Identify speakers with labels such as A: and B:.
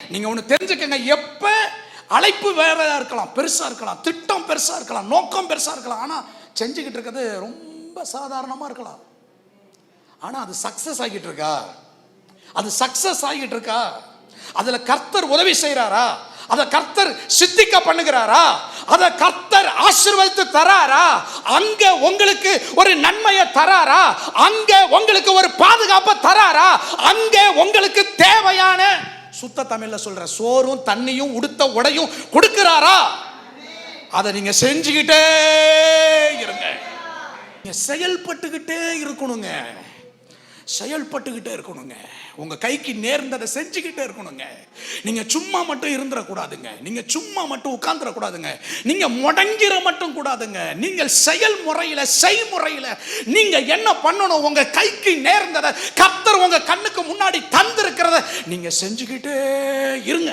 A: நீங்க ஒண்ணு தெரிஞ்சுக்கங்க, எப்ப அழைப்பு வேற இருக்கலாம், பெருசா இருக்கலாம், திட்டம் பெருசா இருக்கலாம், நோக்கம் பெருசா இருக்கலாம், ஆனா செஞ்சுக்கிட்டு இருக்கிறது ரொம்ப சாதாரணமா இருக்கலாம். ஆனா அது சக்சஸ் ஆகிட்டு இருக்கா? அது சக்சஸ் ஆகிட்டு இருக்கா? அதுல கர்த்தர் உதவி செய்யறாரா? அத கர்த்தர் சித்திக்க பண்ணுகிறாரா? அத கர்த்தர் ஆசீர்வதித்து தராரா? அங்க உங்களுக்கு ஒரு நன்மையை தராரா? அங்க உங்களுக்கு ஒரு பாதுகாப்பை தராரா? அங்க உங்களுக்கு தேவையான, சுத்த தமிழ்ல சொல்ற, சோறும் தண்ணியும் உடுத்த உடையும் கொடுக்கிறாரா? அதை நீங்க செஞ்சுக்கிட்டே இருங்க. நீங்க செயல்பட்டுக்கிட்டே இருக்கணுங்க. செயல்பட்டுக்கிட்டே இருக்கணுங்க. உங்க கைக்கு நேர்ந்ததை செஞ்சுக்கிட்டே இருக்கணுங்க. நீங்க சும்மா மட்டும் இருந்துடக்கூடாதுங்க. நீங்க சும்மா மட்டும் உட்கார்ந்துடக்கூடாதுங்க. நீங்க முடங்கிற மட்டும் கூடாதுங்க. நீங்கள் செயல்முறையில, செய்முறையில நீங்க என்ன பண்ணணும்? உங்க கைக்கு நேர்ந்ததை கர்த்தர் உங்க கண்ணுக்கு முன்னாடி தந்திருக்கிறத நீங்க செஞ்சுக்கிட்டே இருங்க.